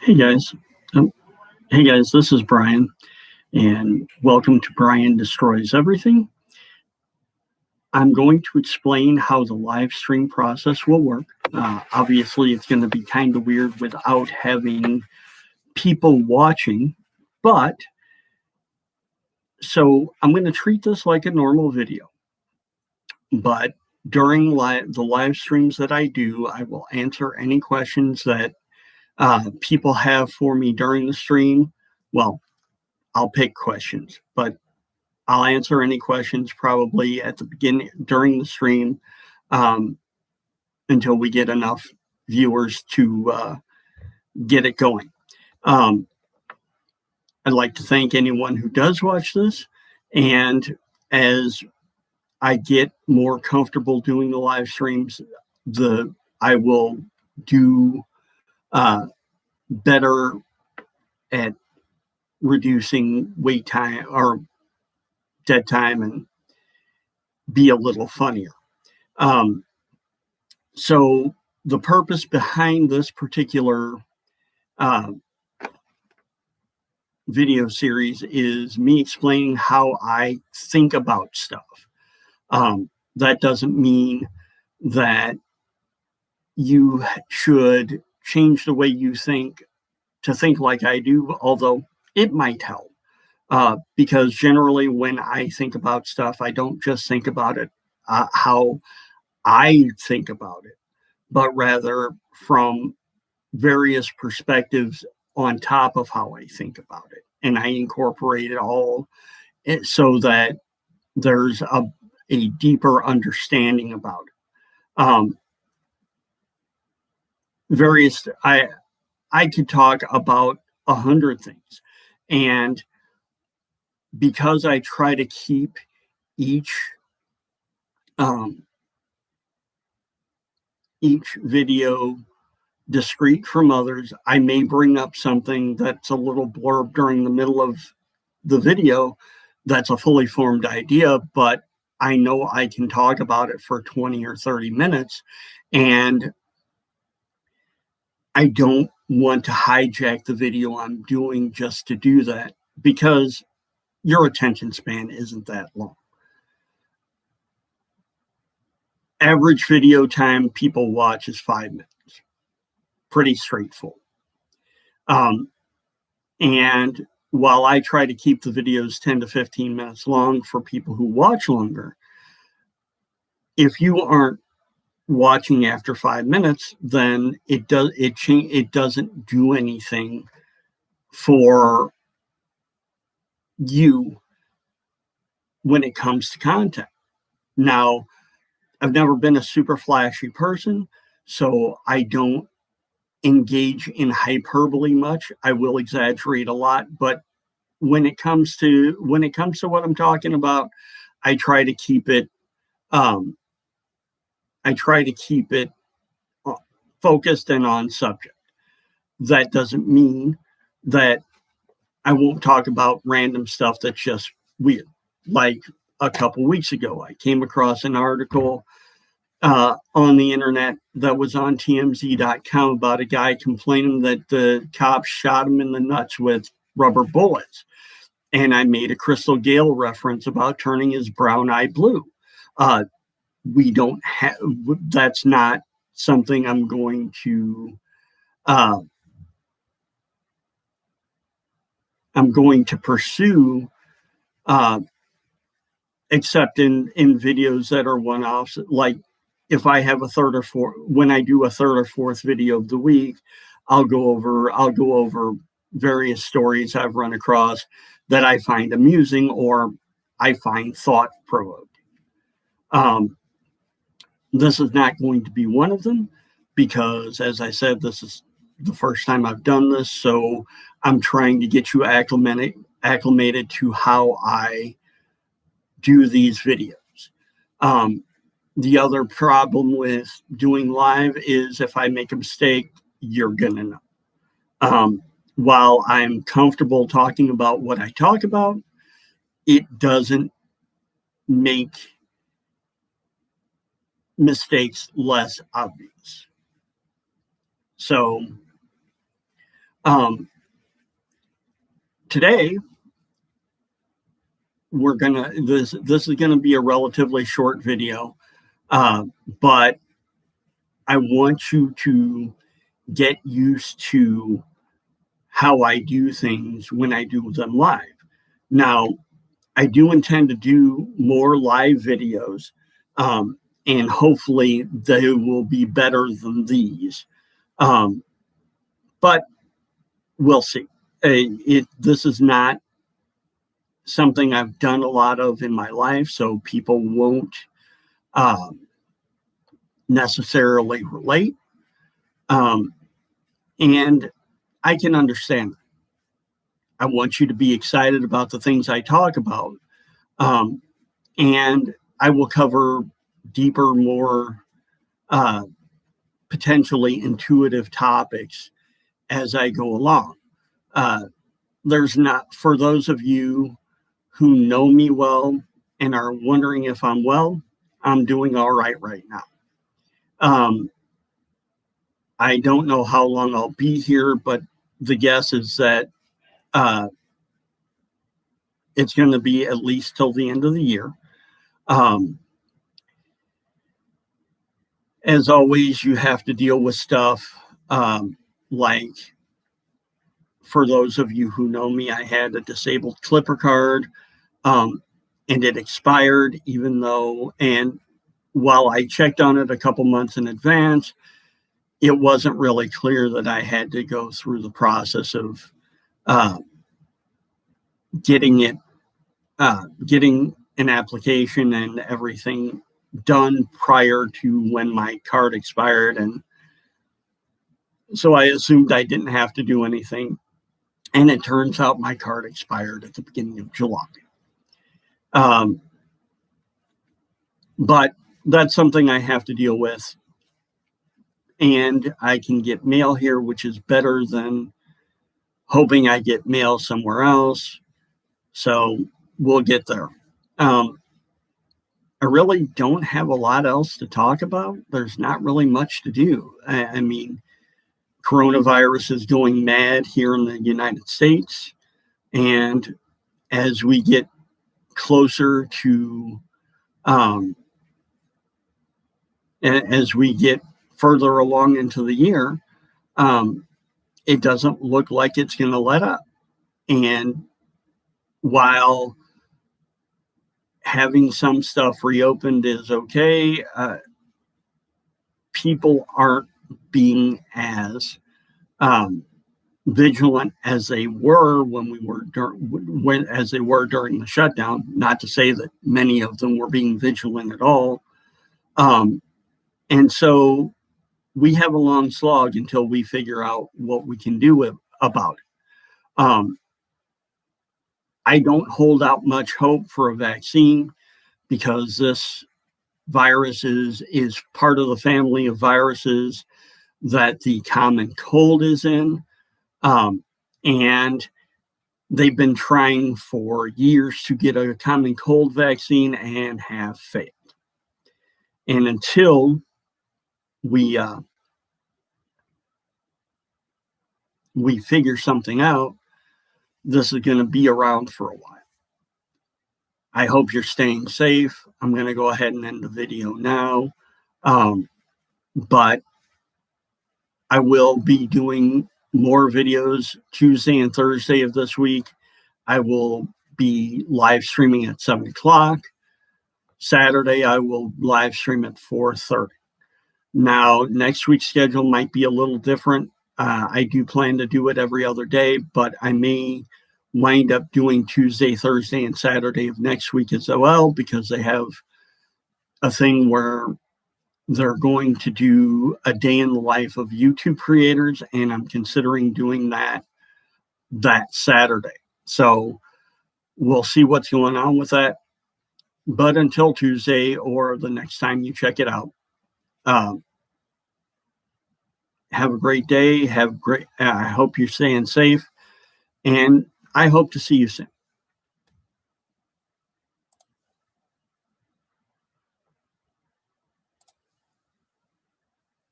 Hey guys. Um, hey guys, this is Brian, and welcome to Brian Destroys Everything. I'm going to explain how the live stream process will work. Obviously, it's going to be kind of weird without having people watching, but so I'm going to treat this like a normal video. But during the live streams that I do, I will answer any questions that people have for me during the stream. Well, I'll pick questions, but I'll answer any questions probably at the beginning during the stream um, until we get enough viewers to get it going. Um, I'd like to thank anyone who does watch this. And as I get more comfortable doing the live streams, I will do uh, better at reducing wait time or dead time and be a little funnier. Um, so the purpose behind this particular uh, video series is me explaining how I think about stuff. That doesn't mean that you should change the way you think to think like I do, although it might help. Because generally, when I think about stuff, I don't just think about it how I think about it, but rather from various perspectives on top of how I think about it. And I incorporate it all so that there's a deeper understanding about it. Various, I could talk about 100 things. And because I try to keep each um, each video discrete from others, I may bring up something that's a little blurb during the middle of the video that's a fully formed idea, but I know I can talk about it for 20 or 30 minutes. And I don't want to hijack the video I'm doing just to do that because your attention span isn't that long. Average video time people watch is 5 minutes. Pretty straightforward. And while I try to keep the videos 10 to 15 minutes long for people who watch longer, if you aren't watching after 5 minutes, then it doesn't do anything for you when it comes to content. Now, I've never been a super flashy person, so I don't engage in hyperbole much. I will exaggerate a lot, but when it comes to what I'm talking about, I try to keep it um, focused and on subject. That doesn't mean that I won't talk about random stuff that's just weird. Like a couple weeks ago, I came across an article on the internet that was on TMZ.com about a guy complaining that the cops shot him in the nuts with rubber bullets. And I made a Crystal Gale reference about turning his brown eye blue. We don't have, that's not something I'm going to pursue, except in videos that are one-offs. Like if I have when I do a third or fourth video of the week, I'll go over various stories I've run across that I find amusing or I find thought-provoking. This is not going to be one of them because, as I said, this is the first time I've done this, so I'm trying to get you acclimated to how I do these videos. The other problem with doing live is if I make a mistake, you're going to know. While I'm comfortable talking about what I talk about, it doesn't make mistakes less obvious. So Today, this is gonna be a relatively short video, but I want you to get used to how I do things when I do them live. Now, I do intend to do more live videos, and hopefully they will be better than these. Um, but we'll see. This is not something I've done a lot of in my life, so people won't um, necessarily relate. And I can understand. I want you to be excited about the things I talk about. And I will cover deeper, more uh, potentially intuitive topics as I go along. There's not, for those of you who know me well and are wondering if I'm well, I'm doing all right now. I don't know how long I'll be here, but the guess is that it's going to be at least till the end of the year. As always, you have to deal with stuff like, for those of you who know me, I had a disabled Clipper card, and it expired, and while I checked on it a couple months in advance, it wasn't really clear that I had to go through the process of getting an application and everything done prior to when my card expired. And so I assumed I didn't have to do anything. And it turns out my card expired at the beginning of July. But that's something I have to deal with. And I can get mail here, which is better than hoping I get mail somewhere else. So we'll get there. I really don't have a lot else to talk about. There's not really much to do. I mean, coronavirus is going mad here in the United States. And as we get closer to, as we get further along into the year, it doesn't look like it's going to let up. And while having some stuff reopened is okay, people aren't being as vigilant as they were as they were during the shutdown. Not to say that many of them were being vigilant at all. And so we have a long slog until we figure out what we can do about it. I don't hold out much hope for a vaccine because this virus is part of the family of viruses that the common cold is in. And they've been trying for years to get a common cold vaccine and have failed. And until we figure something out, this is going to be around for a while. I hope you're staying safe. I'm going to go ahead and end the video now. But I will be doing more videos Tuesday and Thursday of this week. I will be live streaming at 7 o'clock. Saturday, I will live stream at 4:30. Now, next week's schedule might be a little different. I do plan to do it every other day, but I may wind up doing Tuesday, Thursday, and Saturday of next week as well, because they have a thing where they're going to do a day in the life of YouTube creators, and I'm considering doing that Saturday. So we'll see what's going on with that. But until Tuesday or the next time you check it out, have a great day. I hope you're staying safe, and I hope to see you soon.